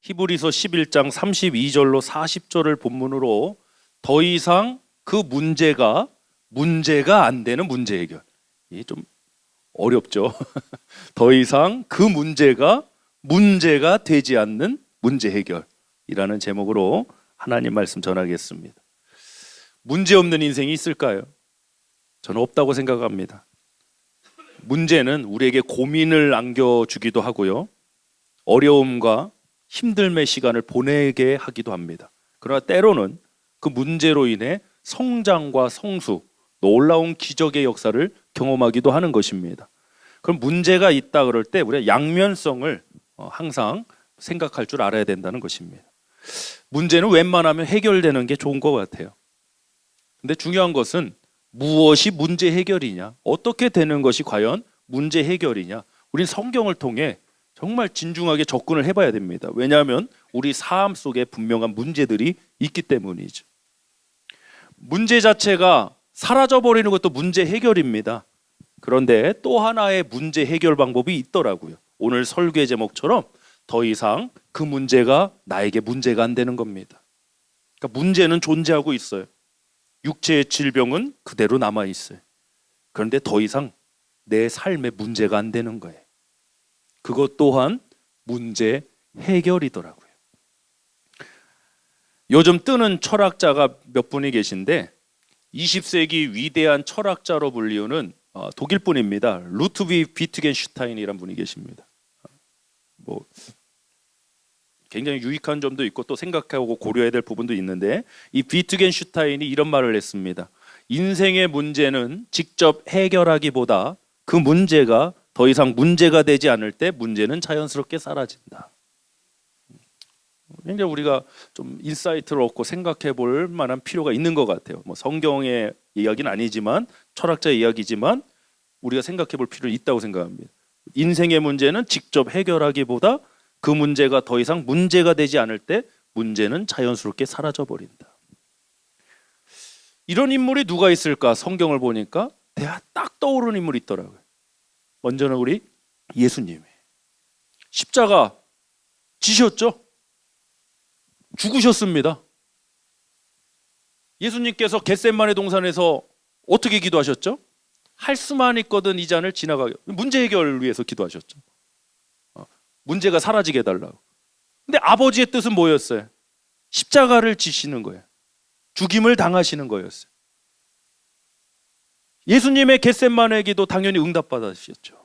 히브리서 11장 32절로 40절을 본문으로 더 이상 그 문제가 안 되는 문제 해결. 이게 좀 어렵죠. 더 이상 그 문제가 되지 않는 문제 해결이라는 제목으로 하나님 말씀 전하겠습니다. 문제 없는 인생이 있을까요? 저는 없다고 생각합니다. 문제는 우리에게 고민을 안겨주기도 하고요, 어려움과 힘듦의 시간을 보내게 하기도 합니다. 그러나 때로는 그 문제로 인해 성장과 성숙, 놀라운 기적의 역사를 경험하기도 하는 것입니다. 그럼 문제가 있다 그럴 때 우리가 양면성을 항상 생각할 줄 알아야 된다는 것입니다. 문제는 웬만하면 해결되는 게 좋은 것 같아요. 근데 중요한 것은 무엇이 문제 해결이냐, 어떻게 되는 것이 과연 문제 해결이냐, 우린 성경을 통해 정말 진중하게 접근을 해봐야 됩니다. 왜냐하면 우리 삶 속에 분명한 문제들이 있기 때문이죠. 문제 자체가 사라져버리는 것도 문제 해결입니다. 그런데 또 하나의 문제 해결 방법이 있더라고요. 오늘 설교의 제목처럼 더 이상 그 문제가 나에게 문제가 안 되는 겁니다. 그러니까 문제는 존재하고 있어요. 육체의 질병은 그대로 남아있어요. 그런데 더 이상 내 삶에 문제가 안 되는 거예요. 그것 또한 문제 해결이더라고요. 요즘 뜨는 철학자가 몇 분이 계신데 20세기 위대한 철학자로 불리우는 독일 분입니다. 루트비 비트겐슈타인이라는 분이 계십니다. 굉장히 유익한 점도 있고 또 생각하고 고려해야 될 부분도 있는데, 이 비트겐슈타인이 이런 말을 했습니다. 인생의 문제는 직접 해결하기보다 그 문제가 더 이상 문제가 되지 않을 때 문제는 자연스럽게 사라진다. 굉장히 우리가 좀 인사이트를 얻고 생각해 볼 만한 필요가 있는 것 같아요. 성경의 이야기는 아니지만, 철학자의 이야기지만 우리가 생각해 볼 필요가 있다고 생각합니다. 인생의 문제는 직접 해결하기보다 그 문제가 더 이상 문제가 되지 않을 때 문제는 자연스럽게 사라져 버린다. 이런 인물이 누가 있을까? 성경을 보니까 딱 떠오르는 인물이 있더라고요. 먼저는 우리 예수님. 십자가 지셨죠? 죽으셨습니다. 예수님께서 겟세마네 동산에서 어떻게 기도하셨죠? 할 수만 있거든 이 잔을 지나가게. 문제 해결을 위해서 기도하셨죠. 문제가 사라지게 해달라고. 근데 아버지의 뜻은 뭐였어요? 십자가를 지시는 거예요. 죽임을 당하시는 거였어요. 예수님의 겟세마네 기도 당연히 응답받으셨죠.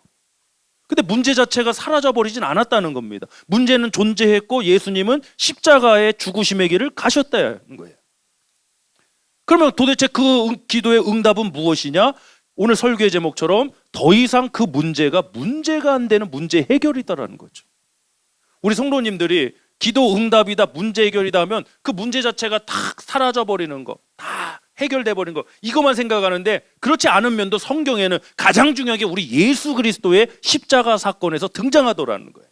근데 문제 자체가 사라져버리진 않았다는 겁니다. 문제는 존재했고 예수님은 십자가의 죽으심의 길을 가셨다는 거예요. 그러면 도대체 그 기도의 응답은 무엇이냐? 오늘 설교의 제목처럼 더 이상 그 문제가 안 되는 문제 해결이다라는 거죠. 우리 성도님들이 기도 응답이다, 문제 해결이다 하면 그 문제 자체가 탁 사라져버리는 거, 다 해결돼 버린 거, 이것만 생각하는데 그렇지 않은 면도 성경에는 가장 중요하게 우리 예수 그리스도의 십자가 사건에서 등장하더라는 거예요.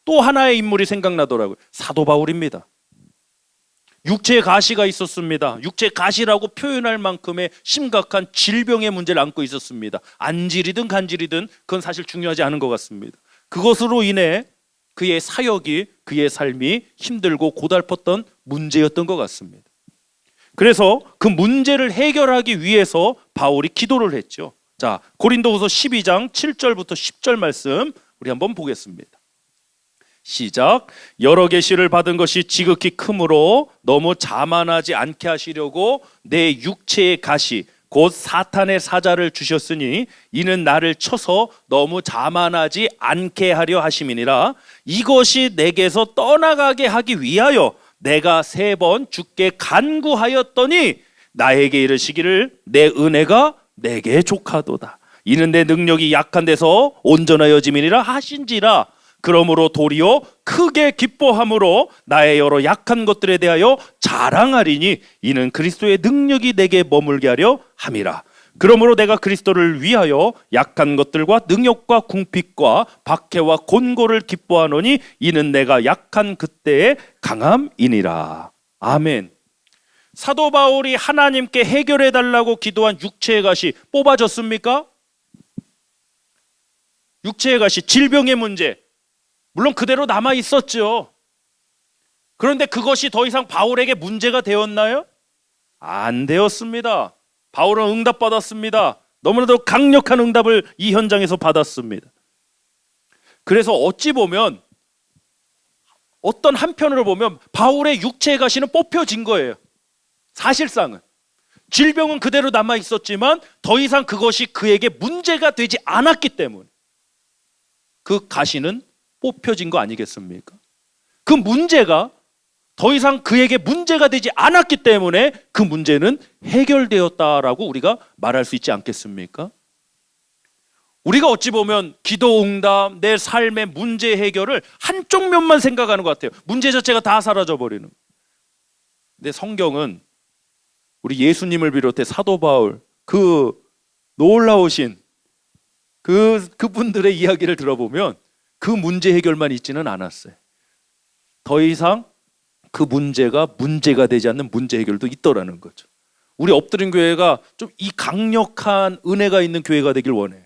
또 하나의 인물이 생각나더라고요. 사도 바울입니다. 육체의 가시가 있었습니다. 육체 가시라고 표현할 만큼의 심각한 질병의 문제를 안고 있었습니다. 안질이든 간질이든 그건 사실 중요하지 않은 것 같습니다. 그것으로 인해 그의 사역이, 그의 삶이 힘들고 고달팠던 문제였던 것 같습니다. 그래서 그 문제를 해결하기 위해서 바울이 기도를 했죠. 자, 고린도후서 12장 7절부터 10절 말씀 우리 한번 보겠습니다. 시작. 여러 계시를 받은 것이 지극히 크므로 너무 자만하지 않게 하시려고 내 육체의 가시 곧 사탄의 사자를 주셨으니 이는 나를 쳐서 너무 자만하지 않게 하려 하심이니라. 이것이 내게서 떠나가게 하기 위하여 내가 3번 주께 간구하였더니 나에게 이르시기를 내 은혜가 내게 족하도다. 이는 내 능력이 약한 데서 온전하여짐이니라 하신지라. 그러므로 도리어 크게 기뻐함으로 나의 여러 약한 것들에 대하여 자랑하리니 이는 그리스도의 능력이 내게 머물게 하려 함이라. 그러므로 내가 그리스도를 위하여 약한 것들과 능욕과 궁핍과 박해와 곤고를 기뻐하노니 이는 내가 약한 그때의 강함이니라. 아멘. 사도 바울이 하나님께 해결해 달라고 기도한 육체의 가시 뽑아졌습니까? 육체의 가시, 질병의 문제 물론 그대로 남아 있었죠. 그런데 그것이 더 이상 바울에게 문제가 되었나요? 안 되었습니다. 바울은 응답받았습니다. 너무나도 강력한 응답을 이 현장에서 받았습니다. 그래서 어찌 보면 어떤 한편으로 보면 바울의 육체의 가시는 뽑혀진 거예요. 사실상은 질병은 그대로 남아 있었지만 더 이상 그것이 그에게 문제가 되지 않았기 때문에 그 가시는 뽑혀진 거 아니겠습니까? 그 문제가 더 이상 그에게 문제가 되지 않았기 때문에 그 문제는 해결되었다라고 우리가 말할 수 있지 않겠습니까? 우리가 어찌 보면 기도 응답, 내 삶의 문제 해결을 한쪽 면만 생각하는 것 같아요. 문제 자체가 다 사라져버리는. 근데 성경은 우리 예수님을 비롯해 사도 바울, 그 놀라우신 그분들의 이야기를 들어보면 그 문제 해결만 있지는 않았어요. 더 이상 그 문제가 되지 않는 문제 해결도 있더라는 거죠. 우리 엎드린 교회가 좀 이 강력한 은혜가 있는 교회가 되길 원해요.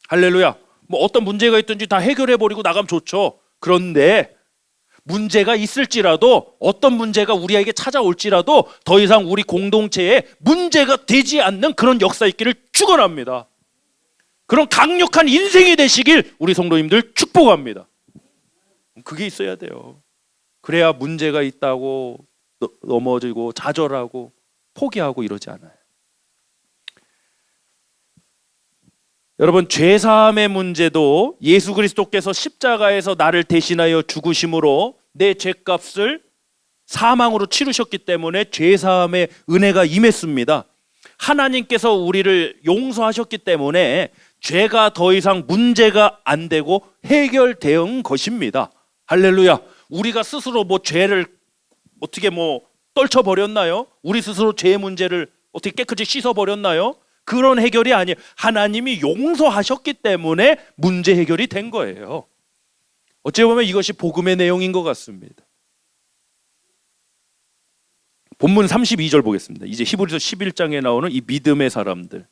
할렐루야. 뭐 어떤 문제가 있든지 다 해결해버리고 나가면 좋죠. 그런데 문제가 있을지라도 어떤 문제가 우리에게 찾아올지라도 더 이상 우리 공동체에 문제가 되지 않는 그런 역사 있기를 축원합니다. 그런 강력한 인생이 되시길 우리 성도님들 축복합니다. 그게 있어야 돼요. 그래야 문제가 있다고 넘어지고 좌절하고 포기하고 이러지 않아요. 여러분, 죄사함의 문제도 예수 그리스도께서 십자가에서 나를 대신하여 죽으심으로 내 죄값을 사망으로 치르셨기 때문에 죄사함의 은혜가 임했습니다. 하나님께서 우리를 용서하셨기 때문에 죄가 더 이상 문제가 안 되고 해결된 것입니다. 할렐루야. 우리가 스스로 뭐 죄를 어떻게 뭐 떨쳐버렸나요? 우리 스스로 죄의 문제를 어떻게 깨끗이 씻어버렸나요? 그런 해결이 아니에요. 하나님이 용서하셨기 때문에 문제 해결이 된 거예요. 어찌 보면 이것이 복음의 내용인 것 같습니다. 본문 32절 보겠습니다. 이제 히브리서 11장에 나오는 이 믿음의 사람들.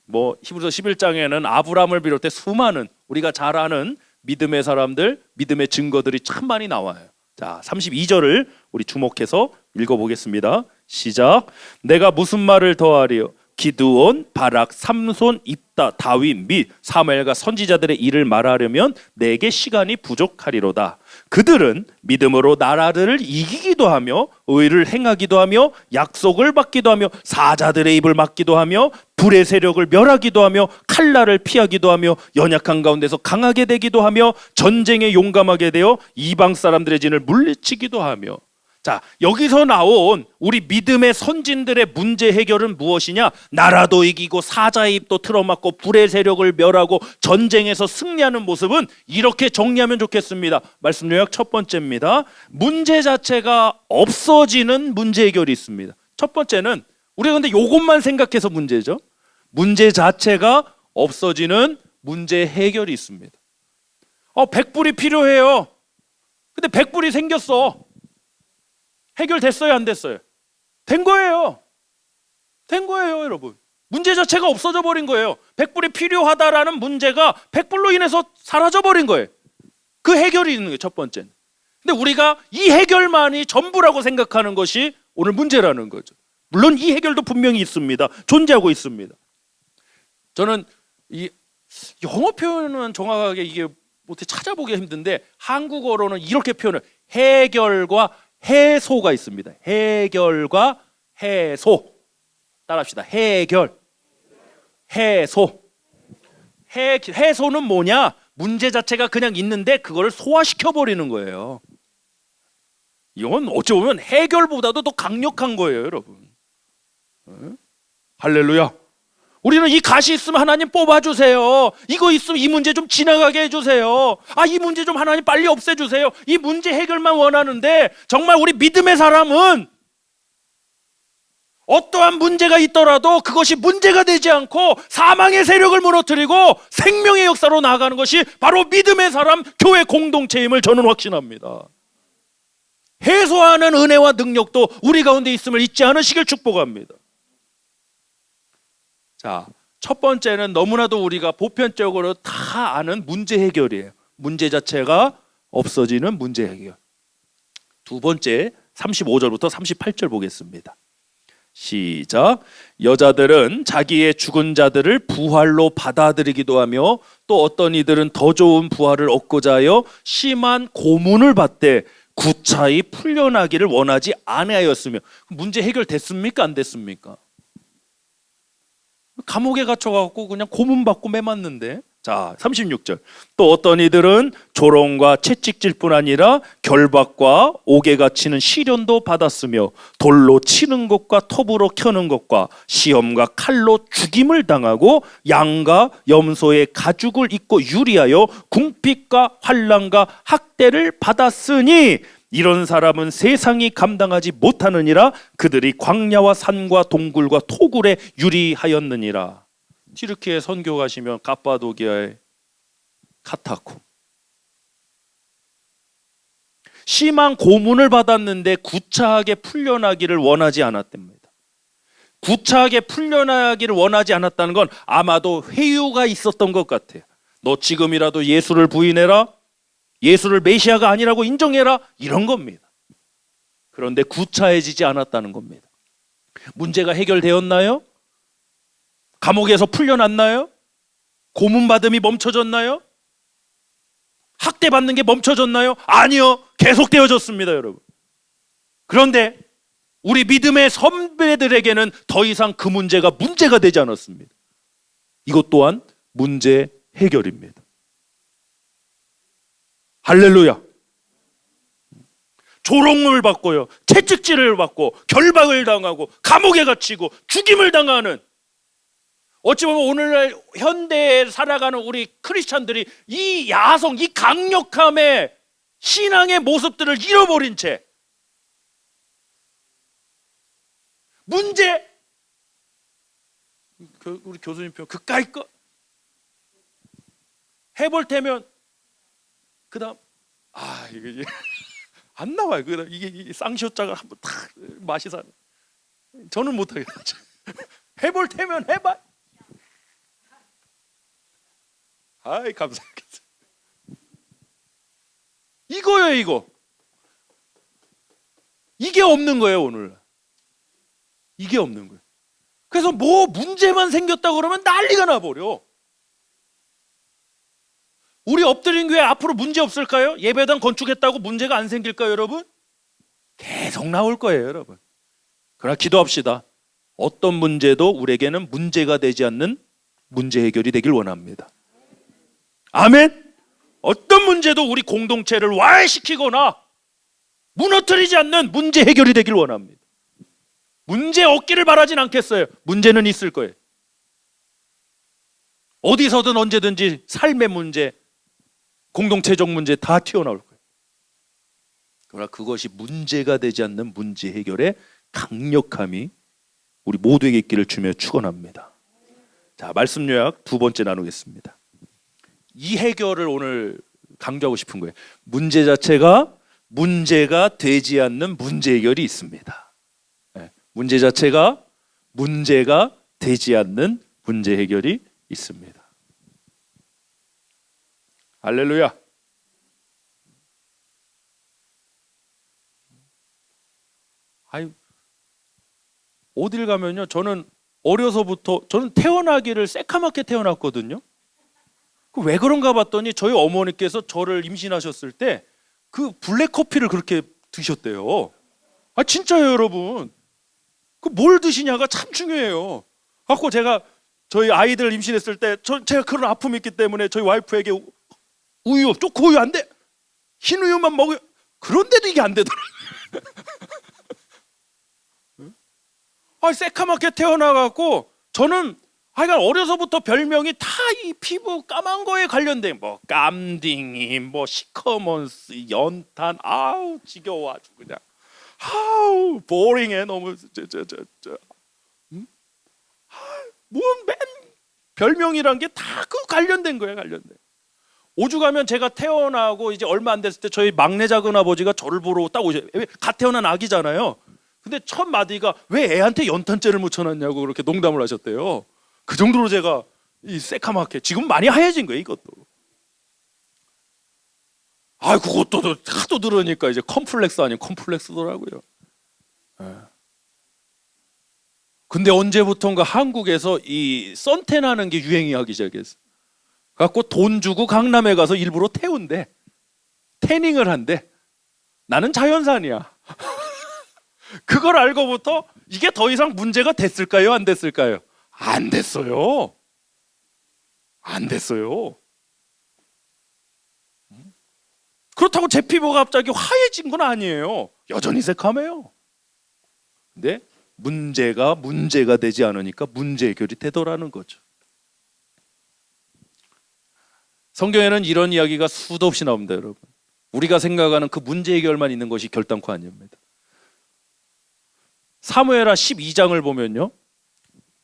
뭐 히브리서 11장에는 아브라함을 비롯해 수많은 우리가 잘 아는 믿음의 사람들, 믿음의 증거들이 참 많이 나와요. 자, 32절을 우리 주목해서 읽어보겠습니다. 시작. 내가 무슨 말을 더하리요? 기드온, 바락, 삼손, 입다, 다윗 및 사무엘과 선지자들의 일을 말하려면 내게 시간이 부족하리로다. 그들은 믿음으로 나라들을 이기기도 하며 의를 행하기도 하며 약속을 받기도 하며 사자들의 입을 막기도 하며 불의 세력을 멸하기도 하며 칼날을 피하기도 하며 연약한 가운데서 강하게 되기도 하며 전쟁에 용감하게 되어 이방 사람들의 진을 물리치기도 하며. 자, 여기서 나온 우리 믿음의 선진들의 문제 해결은 무엇이냐? 나라도 이기고 사자의 입도 틀어막고 불의 세력을 멸하고 전쟁에서 승리하는 모습은 이렇게 정리하면 좋겠습니다. 말씀 요약 첫 번째입니다. 문제 자체가 없어지는 문제 해결이 있습니다. 첫 번째는 우리가 근데 이것만 생각해서 문제죠. 문제 자체가 없어지는 문제 해결이 있습니다. 100불이 필요해요. 근데 100불이 생겼어. 해결됐어요, 안 됐어요? 된 거예요. 된 거예요, 여러분. 문제 자체가 없어져 버린 거예요. 100불이 필요하다라는 문제가 100불로 인해서 사라져 버린 거예요. 그 해결이 있는 거예요, 첫 번째는. 근데 우리가 이 해결만이 전부라고 생각하는 것이 오늘 문제라는 거죠. 물론 이 해결도 분명히 있습니다. 존재하고 있습니다. 저는 이 영어 표현은 정확하게 이게 어떻게 찾아보기가 힘든데 한국어로는 이렇게 표현을 해결과 해소가 있습니다. 해결과 해소. 따라합시다. 해결, 해소. 해소는 뭐냐? 문제 자체가 그냥 있는데 그거를 소화시켜 버리는 거예요. 이건 어찌 보면 해결보다도 더 강력한 거예요, 여러분. 할렐루야. 우리는 이 가시 있으면 하나님 뽑아주세요. 이거 있으면 이 문제 좀 지나가게 해주세요. 이 문제 좀 하나님 빨리 없애주세요. 이 문제 해결만 원하는데 정말 우리 믿음의 사람은 어떠한 문제가 있더라도 그것이 문제가 되지 않고 사망의 세력을 무너뜨리고 생명의 역사로 나아가는 것이 바로 믿음의 사람, 교회 공동체임을 저는 확신합니다. 해소하는 은혜와 능력도 우리 가운데 있음을 잊지 않으시길 축복합니다. 자, 첫 번째는 너무나도 우리가 보편적으로 다 아는 문제 해결이에요. 문제 자체가 없어지는 문제 해결. 두 번째 35절부터 38절 보겠습니다. 시작. 여자들은 자기의 죽은 자들을 부활로 받아들이기도 하며 또 어떤 이들은 더 좋은 부활을 얻고자 하여 심한 고문을 받되 구차히 풀려나기를 원하지 아니하였으며. 문제 해결됐습니까? 안 됐습니까? 감옥에 갇혀갖고 그냥 고문받고 매맞는데. 자, 36절. 또 어떤 이들은 조롱과 채찍질 뿐 아니라 결박과 옥에 갇히는 시련도 받았으며 돌로 치는 것과 톱으로 켜는 것과 시험과 칼로 죽임을 당하고 양과 염소의 가죽을 입고 유리하여 궁핍과 환난과 학대를 받았으니 이런 사람은 세상이 감당하지 못하느니라. 그들이 광야와 산과 동굴과 토굴에 유리하였느니라. 튀르키예 선교 가시면 갑바도기아의 카타콤, 심한 고문을 받았는데 구차하게 풀려나기를 원하지 않았답니다. 구차하게 풀려나기를 원하지 않았다는 건 아마도 회유가 있었던 것 같아요. 너 지금이라도 예수를 부인해라, 예수를 메시아가 아니라고 인정해라, 이런 겁니다. 그런데 구차해지지 않았다는 겁니다. 문제가 해결되었나요? 감옥에서 풀려났나요? 고문받음이 멈춰졌나요? 학대받는 게 멈춰졌나요? 아니요, 계속되어졌습니다, 여러분. 그런데 우리 믿음의 선배들에게는 더 이상 그 문제가 되지 않았습니다. 이것 또한 문제 해결입니다. 할렐루야. 조롱을 받고요, 채찍질을 받고 결박을 당하고 감옥에 갇히고 죽임을 당하는, 어찌 보면 오늘날 현대에 살아가는 우리 크리스찬들이 이 야성, 이 강력함의 신앙의 모습들을 잃어버린 채 문제, 우리 교수님 표현 그까이 거 해볼 테면 그 다음 이게 안 나와요. 그다음 이게 쌍시오자가 한번 탁 맛이 사. 저는 못하겠죠. 해볼 테면 해봐. 감사합니다. 이거예요, 이거. 이게 없는 거예요, 오늘. 이게 없는 거예요. 그래서 뭐 문제만 생겼다 그러면 난리가 나버려. 우리 엎드린 교회 앞으로 문제 없을까요? 예배당 건축했다고 문제가 안 생길까요, 여러분? 계속 나올 거예요, 여러분. 그러나 기도합시다. 어떤 문제도 우리에게는 문제가 되지 않는 문제 해결이 되길 원합니다. 아멘. 어떤 문제도 우리 공동체를 와해시키거나 무너뜨리지 않는 문제 해결이 되길 원합니다. 문제 없기를 바라진 않겠어요. 문제는 있을 거예요. 어디서든 언제든지 삶의 문제, 공동체적 문제 다 튀어나올 거예요. 그러나 그것이 문제가 되지 않는 문제 해결의 강력함이 우리 모두에게 있기를 주며 축원합니다. 자, 말씀 요약 두 번째 나누겠습니다. 이 해결을 오늘 강조하고 싶은 거예요. 문제 자체가 문제가 되지 않는 문제 해결이 있습니다. 문제 자체가 문제가 되지 않는 문제 해결이 있습니다. 할렐루야. 어딜 가면요, 저는 어려서부터, 저는 태어나기를 새카맣게 태어났거든요. 왜 그런가 봤더니 저희 어머니께서 저를 임신하셨을 때 그 블랙커피를 그렇게 드셨대요. 진짜요, 여러분. 그 뭘 드시냐가 참 중요해요. 갖고 제가 저희 아이들 임신했을 때 제가 그런 아픔이 있기 때문에 저희 와이프에게 우유, 초코우유 안 돼. 흰 우유만 먹어요. 그런데도 이게 안 되더라고요. 새카맣게 태어나갖고 저는 하여간 어려서부터 별명이 다 이 피부 까만 거에 관련된, 뭐 깜딩이, 뭐 시커먼스, 연탄, 지겨워 아주 그냥. 보링해 너무. 뭔 별명이란 게 다 그 관련된 거예요, 관련된. 오죽하면 제가 태어나고 이제 얼마 안 됐을 때 저희 막내 작은 아버지가 저를 보러 딱 오셔요. 갓 태어난 아기잖아요. 근데 첫 마디가 왜 애한테 연탄재를 묻혀놨냐고 그렇게 농담을 하셨대요. 그 정도로 제가 이 새카맣게, 지금 많이 하얘진 거예요, 이것도. 아, 그것도 하도 들으니까 이제 컴플렉스 아닌 컴플렉스더라고요. 예. 근데 언제부턴가 한국에서 이 선탠하는 게 유행이 하기 시작했어. 갖고 돈 주고 강남에 가서 일부러 태운대. 태닝을 한대. 나는 자연산이야. 그걸 알고부터 이게 더 이상 문제가 됐을까요? 안 됐을까요? 안 됐어요. 안 됐어요. 그렇다고 제 피부가 갑자기 화해진 건 아니에요. 여전히 새카매요. 근데 문제가 되지 않으니까 문제 해결이 되더라는 거죠. 성경에는 이런 이야기가 수도 없이 나옵니다, 여러분. 우리가 생각하는 그 문제 해결만 있는 것이 결단코 아닙니다. 사무엘하 12장을 보면요,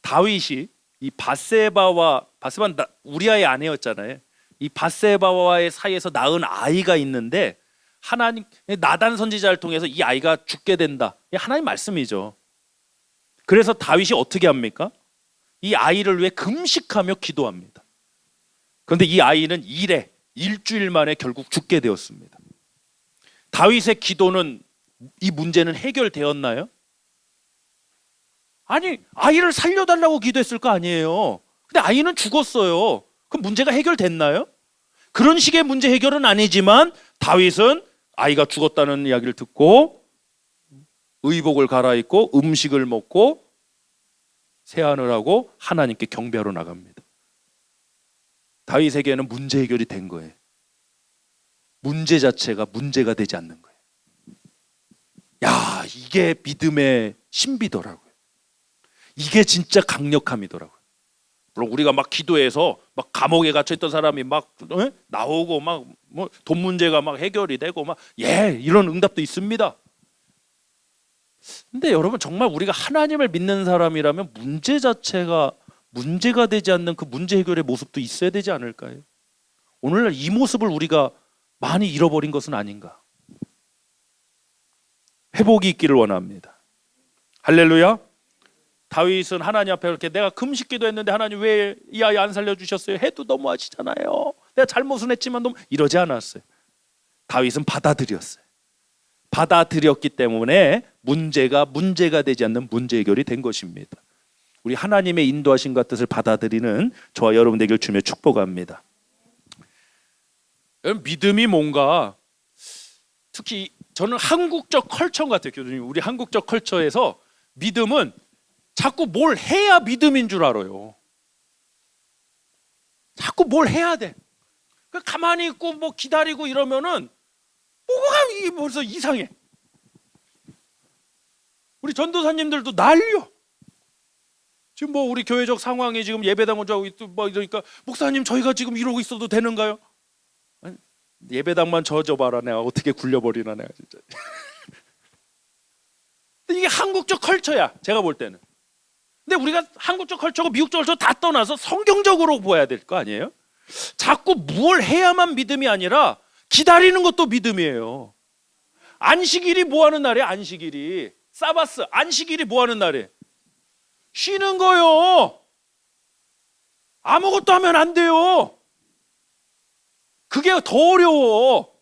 다윗이 이 바세바는 우리아의 아내였잖아요. 이 바세바와의 사이에서 낳은 아이가 있는데 하나님 나단 선지자를 통해서 이 아이가 죽게 된다. 하나님 말씀이죠. 그래서 다윗이 어떻게 합니까? 이 아이를 위해 금식하며 기도합니다. 그런데 이 아이는 일주일 만에 결국 죽게 되었습니다. 다윗의 기도는, 이 문제는 해결되었나요? 아니, 아이를 살려달라고 기도했을 거 아니에요. 근데 아이는 죽었어요. 그럼 문제가 해결됐나요? 그런 식의 문제 해결은 아니지만 다윗은 아이가 죽었다는 이야기를 듣고 의복을 갈아입고 음식을 먹고 세안을 하고 하나님께 경배하러 나갑니다. 다윗에게는 문제 해결이 된 거예요. 문제 자체가 문제가 되지 않는 거예요. 야, 이게 믿음의 신비더라고요. 이게 진짜 강력함이더라고요. 물론 우리가 막 기도해서 막 감옥에 갇혀 있던 사람이 막 나오고 막 뭐 돈 문제가 막 해결이 되고 막 이런 응답도 있습니다. 근데 여러분, 정말 우리가 하나님을 믿는 사람이라면 문제 자체가 문제가 되지 않는 그 문제 해결의 모습도 있어야 되지 않을까요? 오늘날 이 모습을 우리가 많이 잃어버린 것은 아닌가? 회복이 있기를 원합니다. 할렐루야. 다윗은 하나님 앞에 이렇게 내가 금식기도 했는데 하나님 왜 이 아이 안 살려주셨어요? 해도 너무하시잖아요. 내가 잘못은 했지만 너무, 이러지 않았어요. 다윗은 받아들였어요. 받아들였기 때문에 문제가 되지 않는 문제 해결이 된 것입니다. 우리 하나님의 인도하심과 뜻을 받아들이는 저와 여러분 되길 주며 축복합니다. 믿음이 뭔가, 특히 저는 한국적 컬처 같아요. 교수님, 우리 한국적 컬처에서 믿음은 자꾸 뭘 해야 믿음인 줄 알아요. 자꾸 뭘 해야 돼. 가만히 있고 뭐 기다리고 이러면은 뭐가 이게 벌써 이상해. 우리 전도사님들도 난리요. 지금 뭐 우리 교회적 상황이 지금 예배당 혼자하고 뭐 이러니까 목사님 저희가 지금 이러고 있어도 되는가요? 아니, 예배당만 져줘봐라 내가 어떻게 굴려버리나 내가 진짜. 근데 이게 한국적 컬처야, 제가 볼 때는. 근데 우리가 한국적 컬처고 미국적 컬처 다 떠나서 성경적으로 보아야 될 거 아니에요? 자꾸 뭘 해야만 믿음이 아니라 기다리는 것도 믿음이에요. 안식일이 뭐 하는 날이에요? 안식일이 사바스, 안식일이 뭐 하는 날이에요? 쉬는 거요. 아무것도 하면 안 돼요. 그게 더 어려워.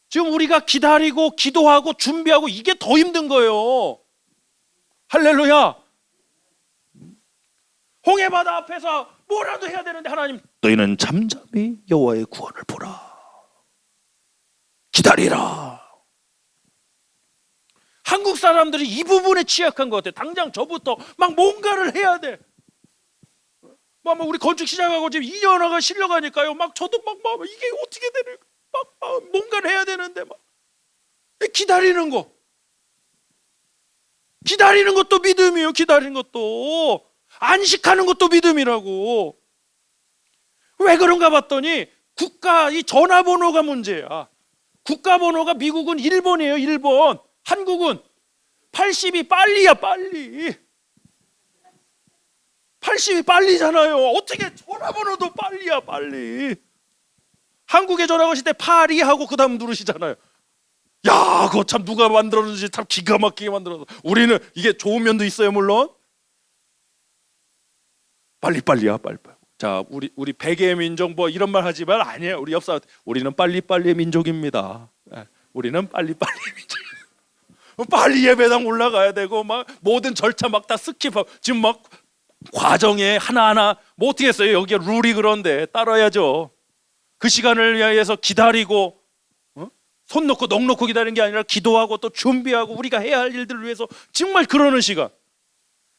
지금 우리가 기다리고 기도하고 준비하고 이게 더 힘든 거예요. 할렐루야. 홍해바다 앞에서 뭐라도 해야 되는데 하나님, 너희는 잠잠히 여호와의 구원을 보라. 기다리라. 한국 사람들이 이 부분에 취약한 것 같아요. 당장 저부터 막 뭔가를 해야 돼. 막 우리 건축 시작하고 지금 2년화가 실려가니까요. 막 저도 막 이게 어떻게 되는, 막 뭔가를 해야 되는데 막 기다리는 거. 기다리는 것도 믿음이에요. 기다리는 것도. 안식하는 것도 믿음이라고. 왜 그런가 봤더니 국가 이 전화번호가 문제야. 국가번호가 미국은 1번이에요. 1번. 한국은 80이 빨리야, 빨리. 80이 빨리잖아요. 어떻게 전화번호도 빨리야, 빨리. 한국에 전화 거실 때 파리 하고 그 다음 누르시잖아요. 야, 그거 참 누가 만들었는지 참 기가 막히게 만들어서. 우리는 이게 좋은 면도 있어요, 물론. 빨리빨리야, 빨리빨리. 자, 우리 백의 민족 뭐 이런 말 하지 말 아니에요. 우리 옆 사람 우리는 빨리빨리의 민족입니다. 예, 우리는 빨리빨리의 민족. 빨리 예배당 올라가야 되고 막 모든 절차 막 다 스킵하고 지금 막 과정에 하나하나 뭐 어떻게 했어요? 여기가 룰이 그런데 따라야죠. 그 시간을 위해서 기다리고 손 놓고 넋 놓고 기다리는 게 아니라 기도하고 또 준비하고 우리가 해야 할 일들을 위해서 정말 그러는 시간.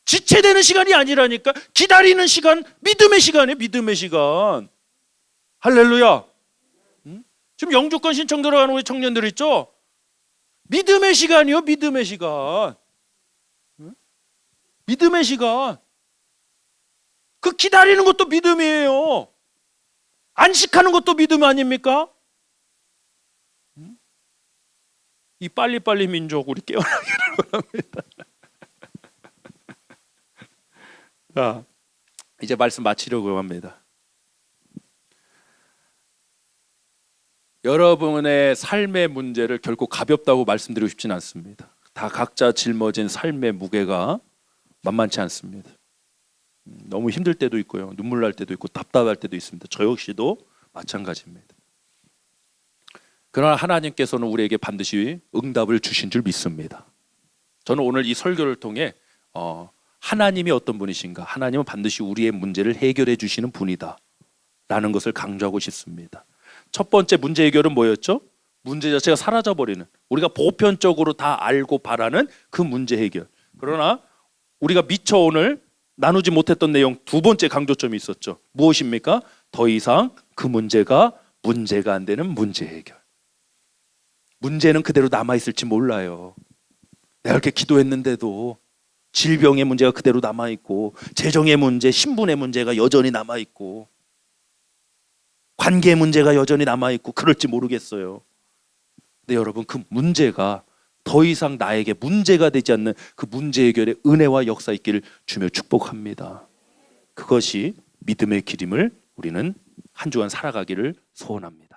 지체되는 시간이 아니라니까. 기다리는 시간, 믿음의 시간이에요. 믿음의 시간. 할렐루야. 지금 영주권 신청 들어가는 우리 청년들 있죠? 믿음의 시간이요. 믿음의 시간. 믿음의 시간. 그 기다리는 것도 믿음이에요. 안식하는 것도 믿음 아닙니까? 이 빨리빨리 민족 우리 깨어나기를 바랍니다. 자, 이제 말씀 마치려고 합니다. 여러분의 삶의 문제를 결코 가볍다고 말씀드리고 싶지는 않습니다. 다 각자 짊어진 삶의 무게가 만만치 않습니다. 너무 힘들 때도 있고요, 눈물 날 때도 있고 답답할 때도 있습니다. 저 역시도 마찬가지입니다. 그러나 하나님께서는 우리에게 반드시 응답을 주신 줄 믿습니다. 저는 오늘 이 설교를 통해 하나님이 어떤 분이신가, 하나님은 반드시 우리의 문제를 해결해 주시는 분이다 라는 것을 강조하고 싶습니다. 첫 번째 문제 해결은 뭐였죠? 문제 자체가 사라져버리는, 우리가 보편적으로 다 알고 바라는 그 문제 해결. 그러나 우리가 미처 오늘 나누지 못했던 내용 두 번째 강조점이 있었죠. 무엇입니까? 더 이상 그 문제가 안 되는 문제 해결. 문제는 그대로 남아있을지 몰라요. 내가 이렇게 기도했는데도 질병의 문제가 그대로 남아있고, 재정의 문제, 신분의 문제가 여전히 남아있고, 관계의 문제가 여전히 남아있고, 그럴지 모르겠어요. 근데 여러분, 그 문제가 더 이상 나에게 문제가 되지 않는 그 문제 해결의 은혜와 역사 있기를 주며 축복합니다. 그것이 믿음의 길임을 우리는 한 주간 살아가기를 소원합니다.